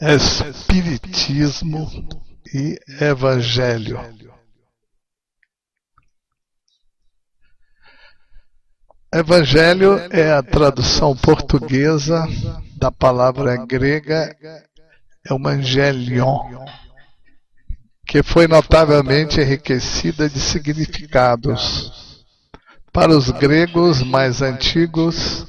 Espiritismo e Evangelho. Evangelho é a tradução portuguesa da palavra grega Evangelion, que foi notavelmente enriquecida de significados. Para os gregos mais antigos,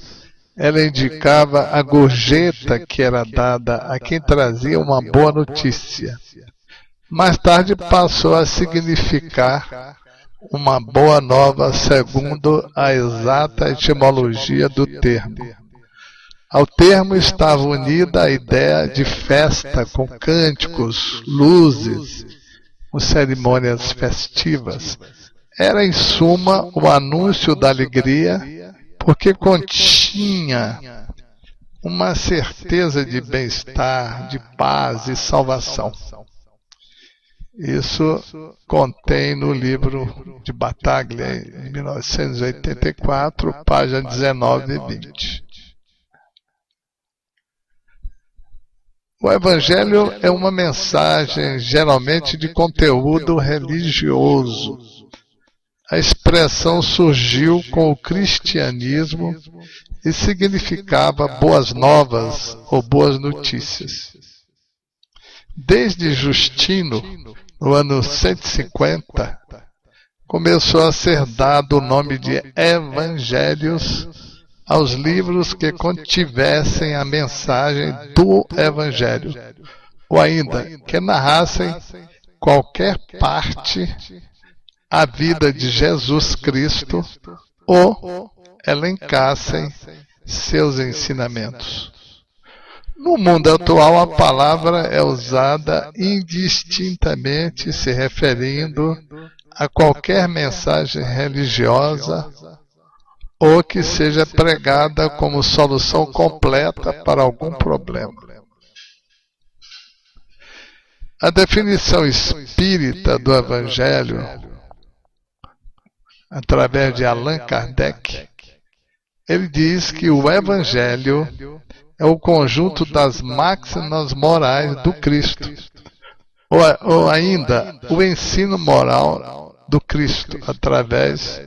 ela indicava a gorjeta que era dada a quem trazia uma boa notícia. Mais tarde passou a significar uma boa nova segundo a exata etimologia do termo. Ao termo estava unida a ideia de festa com cânticos, luzes, com cerimônias festivas. Era, em suma, o anúncio da alegria, porque continha uma certeza de bem-estar, de paz e salvação. Isso contém no livro de Battaglia, em 1984, página 19 e 20. O Evangelho é uma mensagem, geralmente de conteúdo religioso. A expressão surgiu com o cristianismo e significava boas novas ou boas notícias. Desde Justino, no ano 150, começou a ser dado o nome de Evangelhos aos livros que contivessem a mensagem do Evangelho, ou ainda que narrassem qualquer parte a vida de Jesus Cristo ou elencassem seus ensinamentos. No mundo atual, a palavra é usada indistintamente se referindo a qualquer mensagem religiosa ou que seja pregada como solução completa para algum problema. A definição espírita do Evangelho, através de Allan Kardec, ele diz que o Evangelho é o conjunto das máximas morais do Cristo, ou ainda o ensino moral do Cristo, através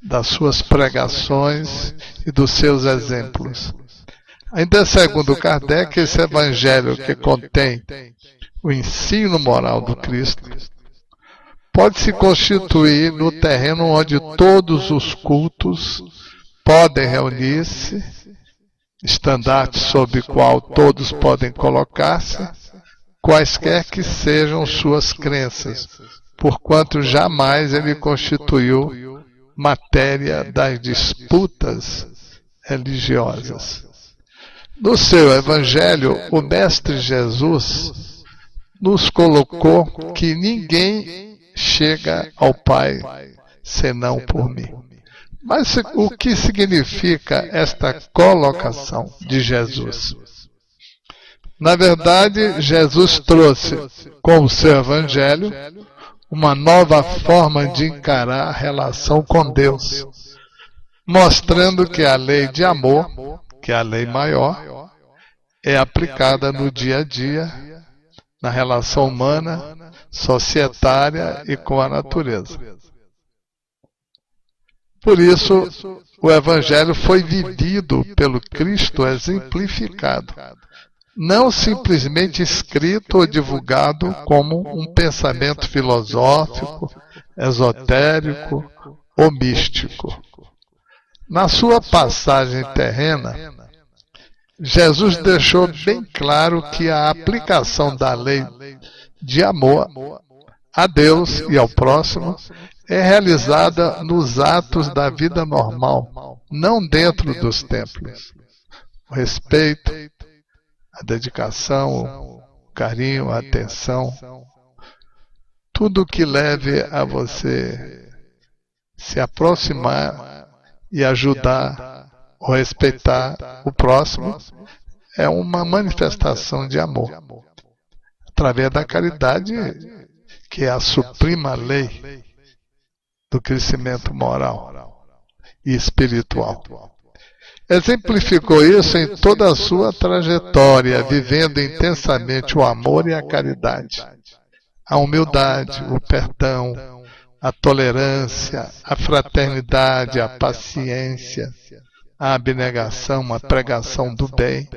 das suas pregações e dos seus exemplos. Ainda segundo Kardec, esse Evangelho que contém o ensino moral do Cristo pode se constituir no terreno onde todos os cultos podem reunir-se, estandarte sob o qual todos podem colocar-se, quaisquer que sejam suas crenças, porquanto jamais ele constituiu matéria das disputas religiosas. No seu Evangelho, o Mestre Jesus nos colocou que ninguém chega ao Pai senão por mim. Mas o que significa esta colocação de Jesus? Na verdade, Jesus trouxe com o seu Evangelho uma nova forma de encarar a relação com Deus, mostrando que a lei de amor, que é a lei maior, é aplicada no dia a dia, na relação humana, societária e com a natureza. Por isso, o Evangelho foi vivido pelo Cristo exemplificado, não simplesmente escrito ou divulgado como um pensamento filosófico, esotérico ou místico. Na sua passagem terrena, Jesus deixou bem claro que a aplicação da lei de amor a Deus e ao próximo é realizada nos atos da vida normal, não dentro dos templos. O respeito, a dedicação, o carinho, a atenção, tudo que leve a você se aproximar e ajudar ou respeitar o próximo é uma manifestação de amor, através da caridade, que é a suprema lei do crescimento moral e espiritual. exemplificou isso em toda a sua trajetória, vivendo intensamente o amor e a caridade, a humildade, o perdão, a tolerância, a fraternidade, a paciência, a abnegação, a pregação do bem,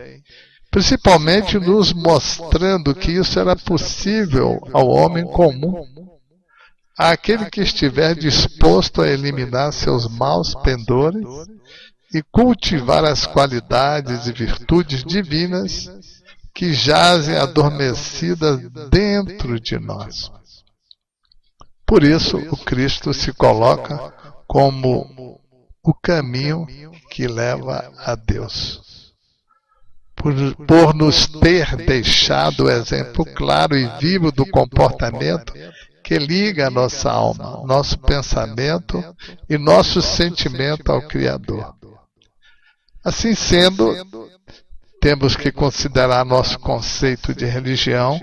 principalmente nos mostrando que isso era possível ao homem comum, àquele que estiver disposto a eliminar seus maus pendores e cultivar as qualidades e virtudes divinas que jazem adormecidas dentro de nós. Por isso, o Cristo se coloca como o caminho que leva a Deus. Por nos ter deixado o exemplo claro e vivo do comportamento que liga a nossa alma, nosso pensamento e nosso sentimento ao Criador. Assim sendo, temos que considerar nosso conceito de religião,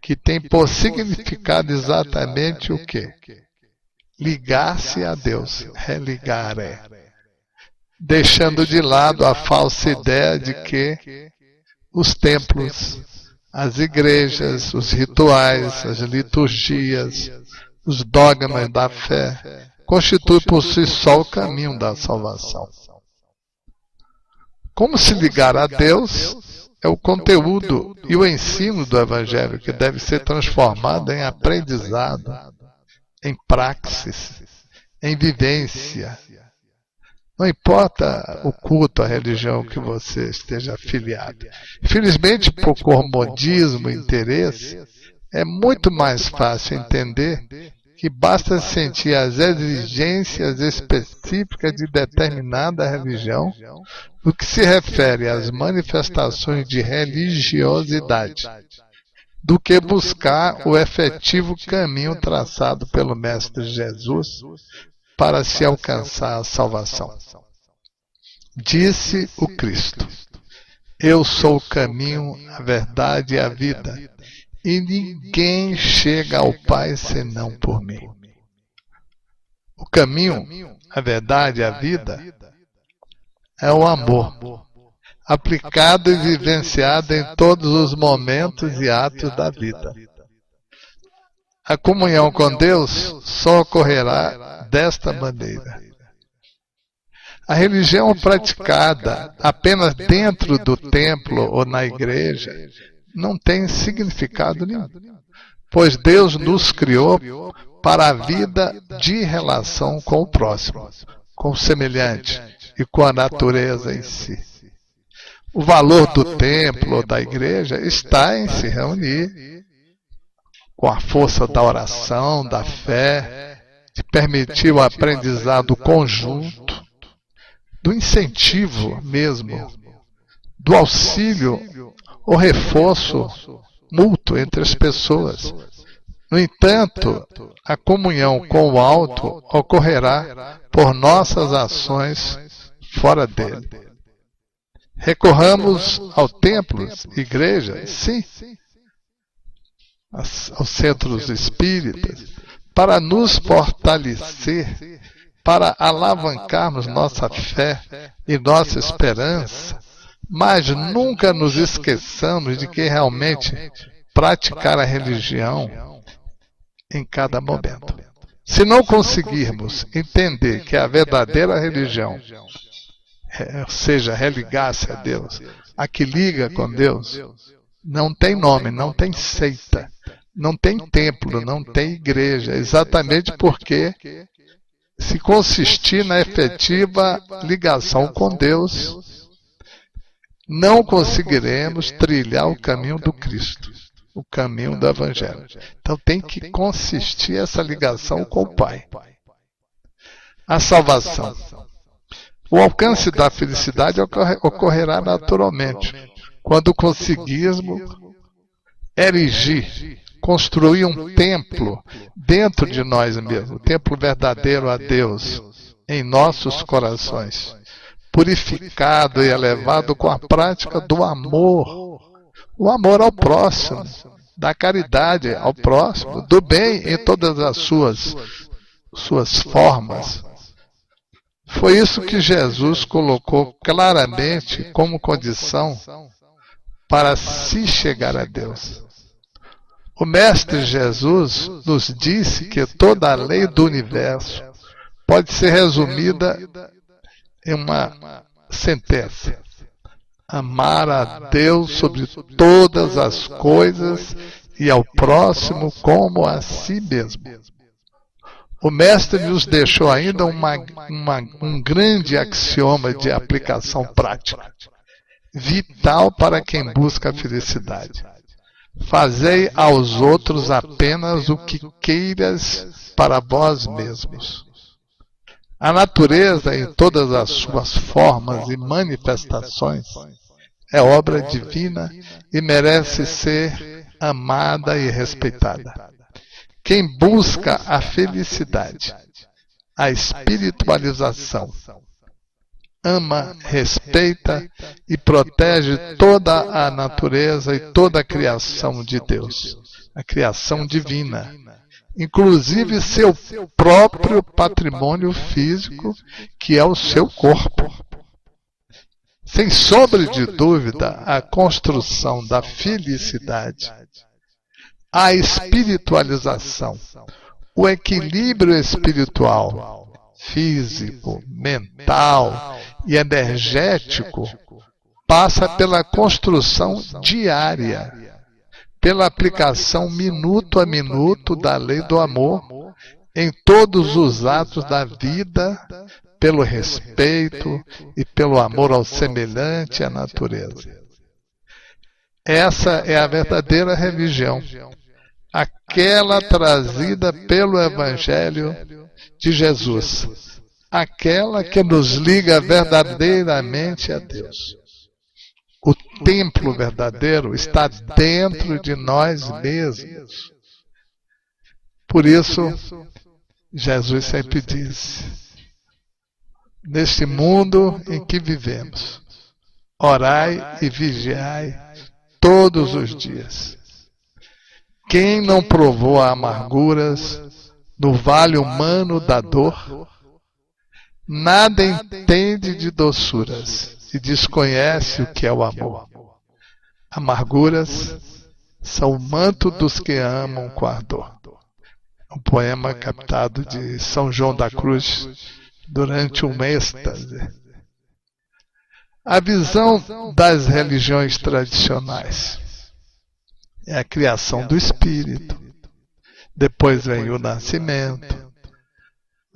que tem por significado exatamente o quê? Ligar-se a Deus, religare. Deixando de lado a falsa ideia de que os templos, as igrejas, os rituais, as liturgias, os dogmas da fé constituem por si só o caminho da salvação. Como se ligar a Deus é o conteúdo e o ensino do Evangelho que deve ser transformado em aprendizado, em praxis, em vivência. Não importa o culto, a religião que você esteja afiliado. Infelizmente, por comodismo e interesse, é muito mais fácil entender que basta sentir as exigências específicas de determinada religião no que se refere às manifestações de religiosidade, do que buscar o efetivo caminho traçado pelo Mestre Jesus para se alcançar a salvação. Disse o Cristo: eu sou o caminho, a verdade e a vida, e ninguém chega ao Pai senão por mim. O caminho, a verdade e a vida é o amor, aplicado e vivenciado em todos os momentos e atos da vida. A comunhão com Deus só ocorrerá desta maneira. A religião praticada apenas dentro do templo ou na igreja não tem significado nenhum, pois Deus nos criou para a vida de relação com o próximo, com o semelhante e com a natureza em si. O valor do templo ou da igreja está em se reunir com a força da oração, da fé, de permitir o aprendizado conjunto, do incentivo mesmo, do auxílio ou reforço mútuo entre as pessoas. No entanto, a comunhão com o alto ocorrerá por nossas ações fora dele. Recorramos ao templo, igreja, sim, aos centros espíritas, para nos fortalecer, para alavancarmos nossa fé e nossa esperança, mas nunca nos esqueçamos de que realmente praticar a religião em cada momento. Se não conseguirmos entender que a verdadeira religião, ou seja, religar-se a Deus, a que liga com Deus, não tem nome, não tem seita, não tem templo, não tem igreja, exatamente porque se consistir na efetiva ligação com Deus, não conseguiremos trilhar o caminho do Cristo, o caminho do Evangelho. Então tem que consistir essa ligação com o Pai. A salvação. O alcance da felicidade ocorrerá naturalmente quando conseguirmos erigir, construir um templo dentro de nós mesmos, o templo verdadeiro a Deus, em nossos corações, purificado e elevado com a prática do amor, o amor ao próximo, da caridade ao próximo, do bem em todas as suas formas, Foi isso que Jesus colocou claramente como condição para se chegar a Deus. O Mestre Jesus nos disse que toda a lei do universo pode ser resumida em uma sentença: amar a Deus sobre todas as coisas e ao próximo como a si mesmo. O Mestre nos deixou ainda um grande axioma de aplicação prática, vital para quem busca a felicidade. Fazei aos outros apenas o que queiras para vós mesmos. A natureza, em todas as suas formas e manifestações, é obra divina e merece ser amada e respeitada. Quem busca a felicidade, a espiritualização, ama, respeita e protege toda a natureza e toda a criação de Deus, a criação divina, inclusive seu próprio patrimônio físico, que é o seu corpo. Sem sombra de dúvida, a construção da felicidade, a espiritualização, o equilíbrio espiritual, físico, mental e energético passa pela construção diária, pela aplicação minuto a minuto da lei do amor em todos os atos da vida, pelo respeito e pelo amor ao semelhante e à natureza. Essa é a verdadeira religião, aquela trazida pelo Evangelho de Jesus, aquela que nos liga verdadeiramente a Deus. O templo verdadeiro está dentro de nós mesmos. Por isso, Jesus sempre disse: neste mundo em que vivemos, orai e vigiai todos os dias. Quem não provou amarguras no vale humano da dor, nada entende de doçuras e desconhece o que é o amor. Amarguras são o manto dos que amam com ardor. Um poema captado de São João da Cruz durante um êxtase. A visão das religiões tradicionais é a criação do espírito, depois vem o nascimento,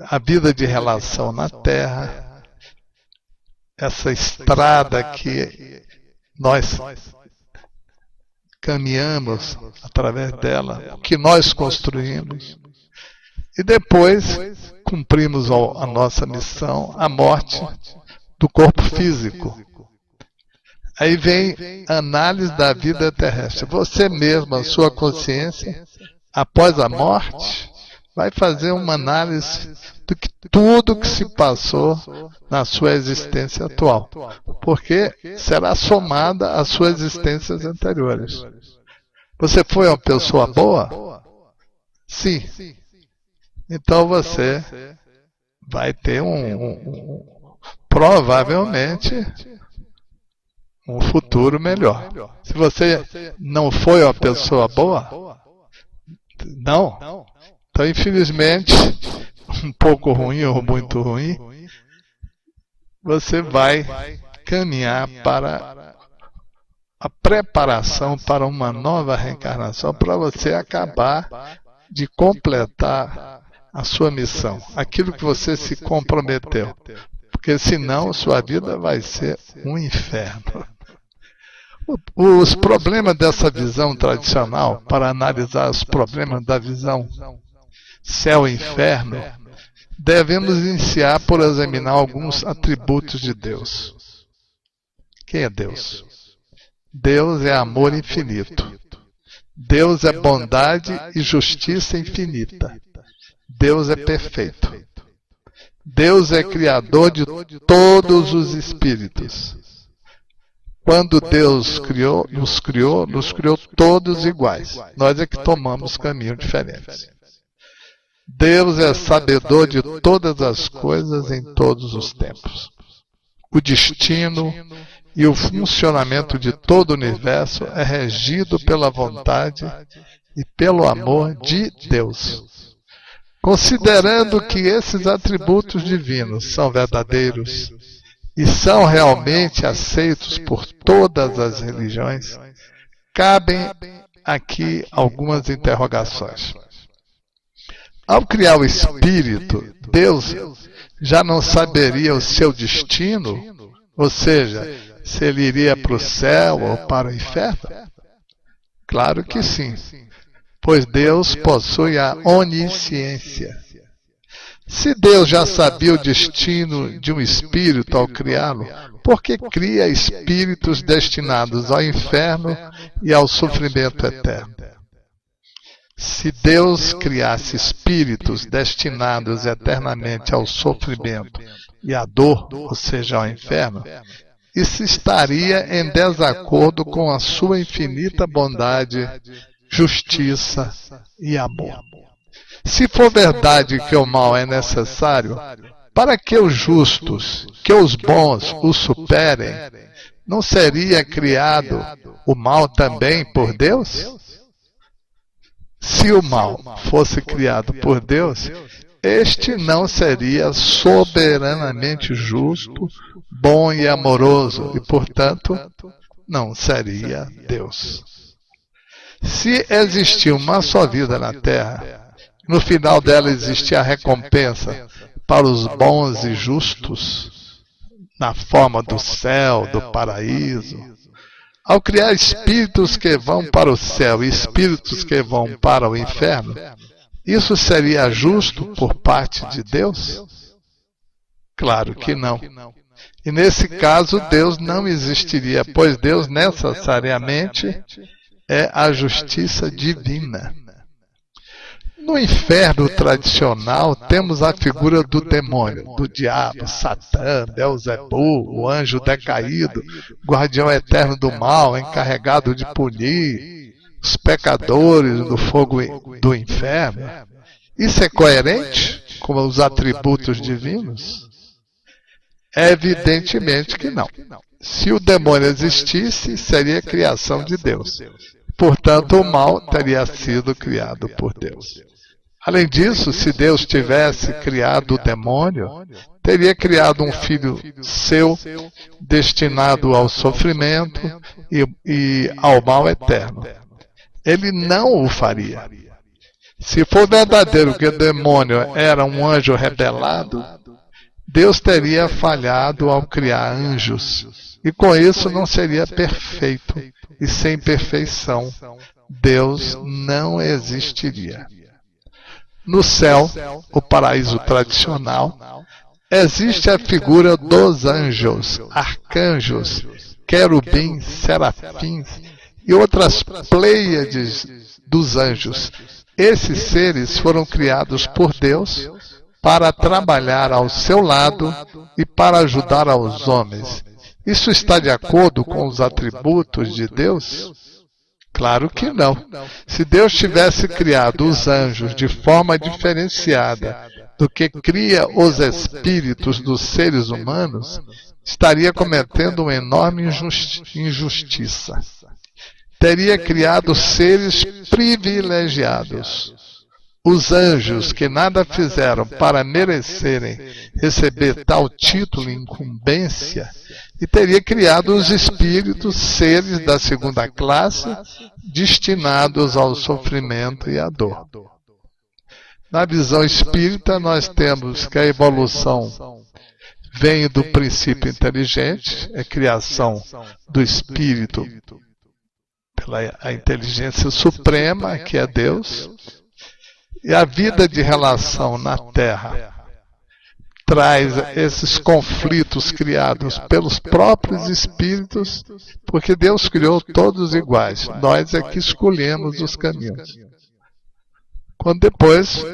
a vida de relação na Terra, essa estrada que nós caminhamos através dela, o que nós construímos, e depois cumprimos a nossa missão, a morte do corpo físico. Aí vem a análise da vida terrestre. Você mesmo, a sua consciência, após a morte, vai fazer uma análise de tudo que se passou na sua existência atual. Porque será somada às suas existências anteriores. Você foi uma pessoa boa? Sim. Então você vai ter provavelmente um futuro melhor. Se você não foi uma pessoa boa, não. Então, infelizmente, um pouco ruim ou muito ruim, você vai caminhar para a preparação para uma nova reencarnação, para você acabar de completar a sua missão, aquilo que você se comprometeu. Porque senão sua vida vai ser um inferno. Os problemas dessa visão tradicional, para analisar os problemas da visão céu e inferno, devemos iniciar por examinar alguns atributos de Deus. Quem é Deus? Deus é amor infinito. Deus é bondade e justiça infinita. Deus é perfeito. Deus é criador de todos os espíritos. Quando Deus nos criou todos iguais. Nós é que tomamos caminhos diferentes. Deus é sabedor de todas as coisas em todos os tempos. O destino e o funcionamento de todo o universo é regido pela vontade e pelo amor de Deus. Considerando que esses atributos divinos são verdadeiros e são realmente aceitos por todas as religiões, cabem aqui algumas interrogações. Ao criar o espírito, Deus já não saberia o seu destino? Ou seja, se ele iria para o céu ou para o inferno? Claro que sim, pois Deus possui a onisciência. Se Deus já sabia o destino de um espírito ao criá-lo, por que cria espíritos destinados ao inferno e ao sofrimento eterno? Se Deus criasse espíritos destinados eternamente ao sofrimento e à dor, ou seja, ao inferno, isso estaria em desacordo com a sua infinita bondade, justiça e amor. Se for verdade que o mal é necessário, para que os justos, que os bons o superem, não seria criado o mal também por Deus? Se o mal fosse criado por Deus, este não seria soberanamente justo, bom e amoroso, e, portanto, não seria Deus. Se existir uma só vida na Terra, no final dela existe a recompensa para os bons e justos, na forma do céu, do paraíso. Ao criar espíritos que vão para o céu e espíritos que vão para o inferno, isso seria justo por parte de Deus? Claro que não. E nesse caso, Deus não existiria, pois Deus necessariamente é a justiça divina. No inferno tradicional, temos a figura do demônio, do diabo, Satã, Belzebu, o anjo decaído, guardião eterno do mal, encarregado de punir os pecadores do fogo do inferno. Isso é coerente com os atributos divinos? Evidentemente que não. Se o demônio existisse, seria criação de Deus. Portanto, o mal teria sido criado por Deus. Além disso, se Deus tivesse criado o demônio, teria criado um filho seu destinado ao sofrimento e ao mal eterno. Ele não o faria. Se for verdadeiro que o demônio era um anjo rebelado, Deus teria falhado ao criar anjos, e com isso não seria perfeito, e sem perfeição, Deus não existiria. No céu, o paraíso tradicional, existe a figura dos anjos, arcanjos, querubins, serafins e outras pleiades dos anjos. Esses seres foram criados por Deus para trabalhar ao seu lado e para ajudar aos homens. Isso está de acordo com os atributos de Deus? Claro que não. Se Deus tivesse criado os anjos de forma diferenciada do que cria os espíritos dos seres humanos, estaria cometendo uma enorme injustiça. Teria criado seres privilegiados. Os anjos que nada fizeram para merecerem receber tal título e incumbência, e teria criado os espíritos, seres da segunda classe, destinados ao sofrimento e à dor. Na visão espírita, nós temos que a evolução vem do princípio inteligente, é criação do espírito pela a inteligência suprema, que é Deus, e a vida de relação na Terra traz esses conflitos criados pelos próprios espíritos, porque Deus criou todos iguais. Nós é que escolhemos os caminhos. Quando depois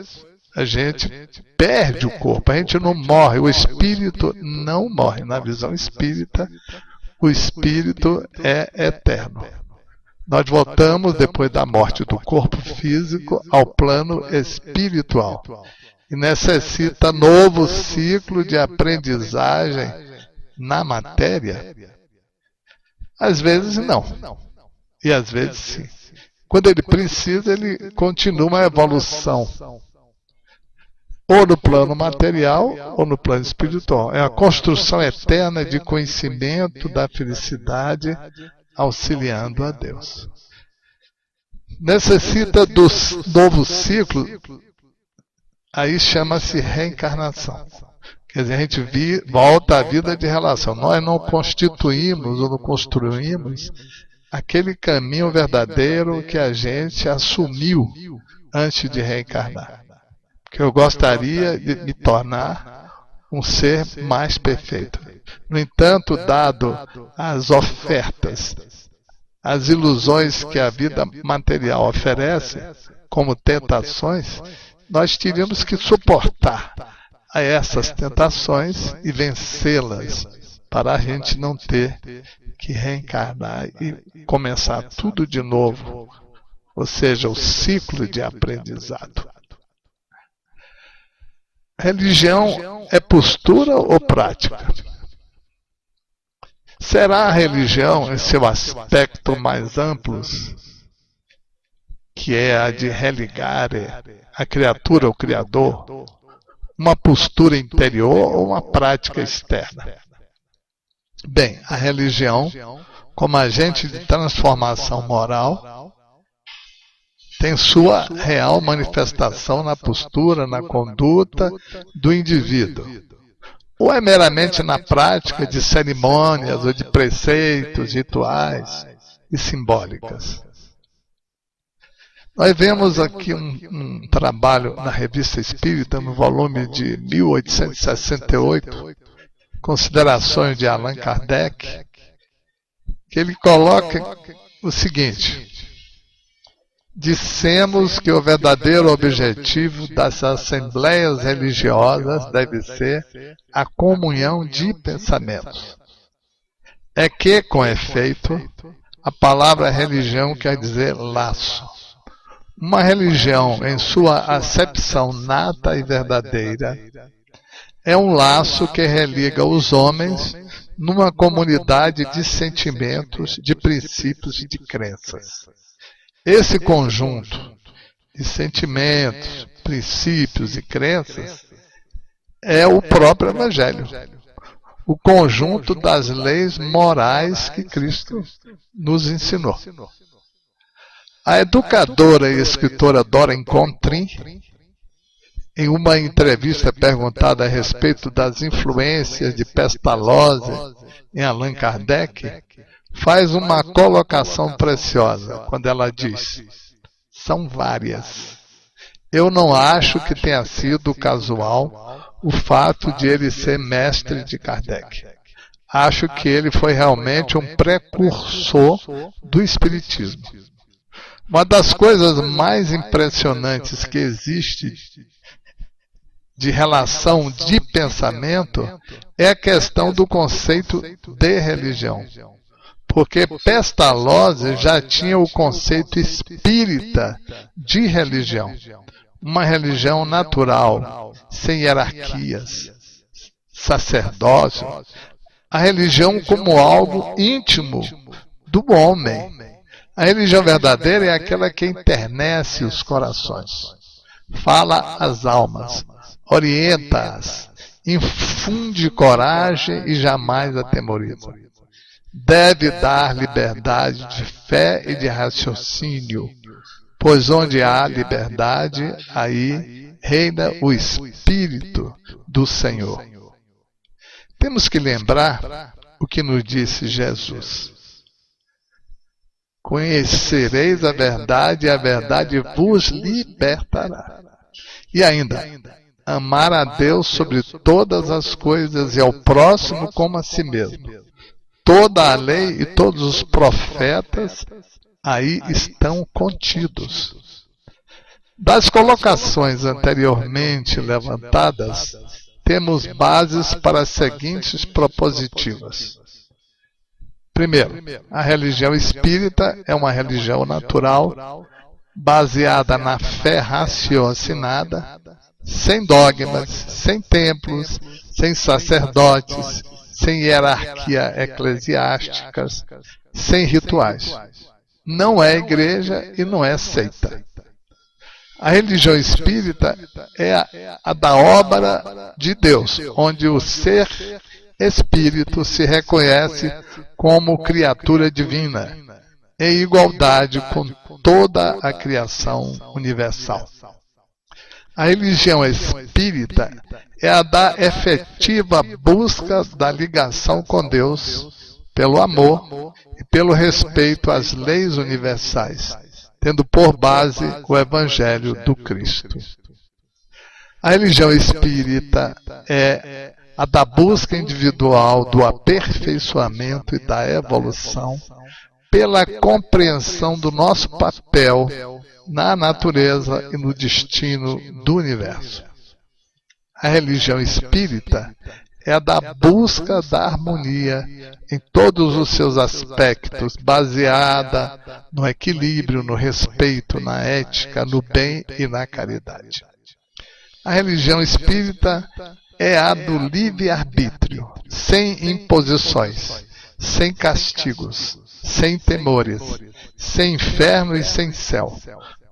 a gente perde o corpo, a gente não morre, o espírito não morre. Na visão espírita, o espírito é eterno. Nós voltamos, depois da morte do corpo físico, ao plano espiritual. E necessita novo ciclo de aprendizagem na matéria? Às vezes não. E às vezes sim. Quando ele precisa, ele continua uma evolução. Ou no plano material, ou no plano espiritual. É a construção eterna de conhecimento da felicidade, auxiliando a Deus. Necessita do novo ciclo, aí chama-se reencarnação. Quer dizer, a gente volta à vida de relação. Nós não constituímos ou não construímos aquele caminho verdadeiro que a gente assumiu antes de reencarnar. Que eu gostaria de me tornar um ser mais perfeito. No entanto, dado as ofertas, as ilusões que a vida material oferece, como tentações, nós teríamos que suportar a essas tentações e vencê-las, para a gente não ter que reencarnar e começar tudo de novo, ou seja, o ciclo de aprendizado. Religião é postura ou prática? Será a religião, em seu aspecto mais amplo, que é a de religare a criatura ao Criador, uma postura interior ou uma prática externa? Bem, a religião, como agente de transformação moral, tem sua real manifestação na postura, na conduta do indivíduo. Ou é meramente na prática de cerimônias ou de preceitos, rituais e simbólicas. Nós vemos aqui um trabalho na Revista Espírita, no volume de 1868, Considerações de Allan Kardec, que ele coloca o seguinte: dissemos que o verdadeiro objetivo das assembleias religiosas deve ser a comunhão de pensamentos. É que, com efeito, a palavra religião quer dizer laço. Uma religião, em sua acepção nata e verdadeira, é um laço que religa os homens numa comunidade de sentimentos, de princípios e de crenças. Esse conjunto de sentimentos, princípios e crenças é o próprio Evangelho, o conjunto das leis morais que Cristo nos ensinou. A educadora e escritora Dora Contrin, em uma entrevista perguntada a respeito das influências de Pestalozzi em Allan Kardec, faz uma colocação preciosa quando ela diz: são várias. Eu não acho que tenha sido casual o fato de ele ser mestre de Kardec. Acho que ele foi realmente um precursor do Espiritismo. Uma das coisas mais impressionantes que existe de relação de pensamento é a questão do conceito de religião. Porque Pestalozzi já tinha o conceito espírita de religião. Uma religião natural, sem hierarquias, sacerdócio. A religião como algo íntimo do homem. A religião verdadeira é aquela que enternece os corações, fala às almas, orienta-as, infunde coragem e jamais atemoriza. Deve dar liberdade de fé e de raciocínio, pois onde há liberdade, aí reina o Espírito do Senhor. Temos que lembrar o que nos disse Jesus: conhecereis a verdade e a verdade vos libertará. E ainda, amar a Deus sobre todas as coisas e ao próximo como a si mesmo. Toda a lei e todos os profetas aí estão contidos. Das colocações anteriormente levantadas, temos bases para as seguintes propositivas. Primeiro, a religião espírita é uma religião natural, baseada na fé raciocinada, sem dogmas, sem templos, sem sacerdotes, sem hierarquia eclesiásticas, sem rituais. Não é igreja e não é seita. A religião espírita é a da obra de Deus, onde o ser espírito se reconhece como criatura divina, em igualdade com toda a criação universal. A religião espírita é a da efetiva busca da ligação com Deus, pelo amor e pelo respeito às leis universais, tendo por base o Evangelho do Cristo. A religião espírita é a da busca individual do aperfeiçoamento e da evolução, pela compreensão do nosso papel na natureza e no destino do universo. A religião espírita é a da busca da harmonia em todos os seus aspectos, baseada no equilíbrio, no respeito, na ética, no bem e na caridade. A religião espírita é a do livre-arbítrio, sem imposições, sem castigos, sem temores, sem inferno e sem céu,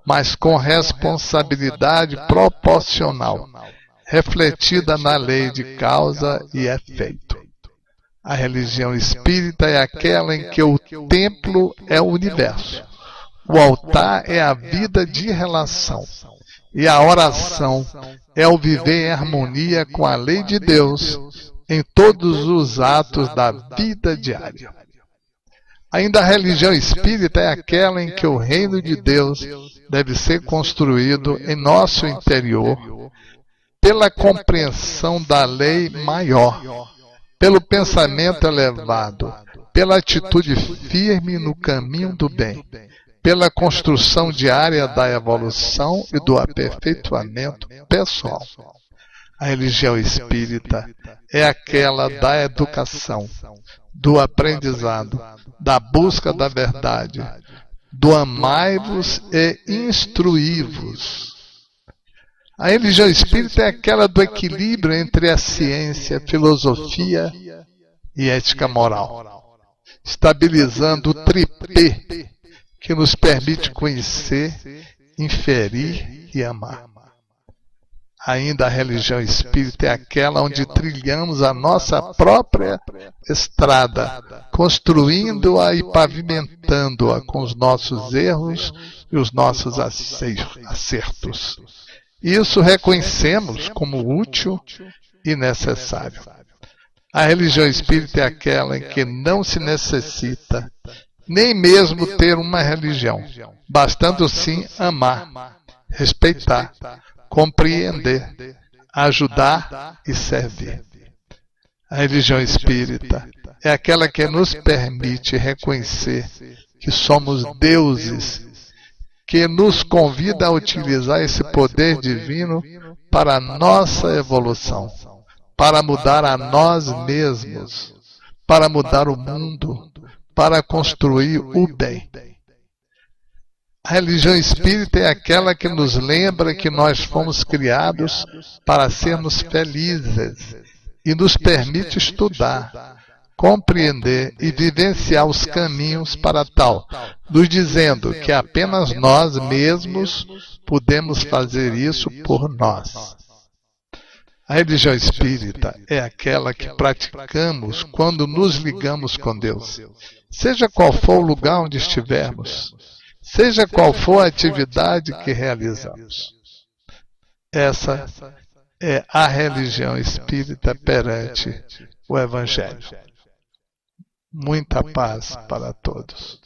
mas com responsabilidade proporcional, refletida na lei de causa e efeito. A religião espírita é aquela em que o templo é o universo, o altar é a vida de relação, e a oração é o viver em harmonia com a lei de Deus em todos os atos da vida diária. Ainda a religião espírita é aquela em que o reino de Deus deve ser construído em nosso interior pela compreensão da lei maior, pelo pensamento elevado, pela atitude firme no caminho do bem, pela construção diária da evolução e do aperfeiçoamento pessoal. A religião espírita é aquela da educação, do aprendizado, da busca da verdade, do amai-vos e instruí-vos. A religião espírita é aquela do equilíbrio entre a ciência, filosofia e ética moral, estabilizando o tripé que nos permite conhecer, inferir e amar. Ainda a religião espírita é aquela onde trilhamos a nossa própria estrada, construindo-a e pavimentando-a com os nossos erros e os nossos acertos. Isso reconhecemos como útil e necessário. A religião espírita é aquela em que não se necessita nem mesmo ter uma religião, bastando sim amar, respeitar, compreender, ajudar e servir. A religião espírita é aquela que nos permite reconhecer que somos deuses, que nos convida a utilizar esse poder divino para a nossa evolução, para mudar a nós mesmos, para mudar o mundo, para construir o bem. A religião espírita é aquela que nos lembra que nós fomos criados para sermos felizes e nos permite estudar, compreender e vivenciar os caminhos para tal, nos dizendo que apenas nós mesmos podemos fazer isso por nós. A religião espírita é aquela que praticamos quando nos ligamos com Deus, seja qual for o lugar onde estivermos, seja qual for a atividade que realizamos. Essa é a religião espírita perante o Evangelho. Muita paz para todos.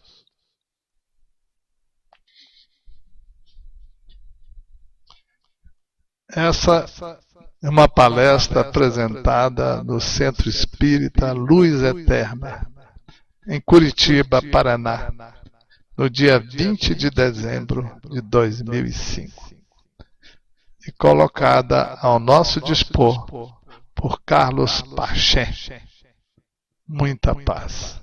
Essa é uma palestra apresentada no Centro Espírita Luz Eterna, em Curitiba, Paraná, no dia 20 de dezembro de 2005, e colocada ao nosso dispor por Carlos Pachem. Muita paz.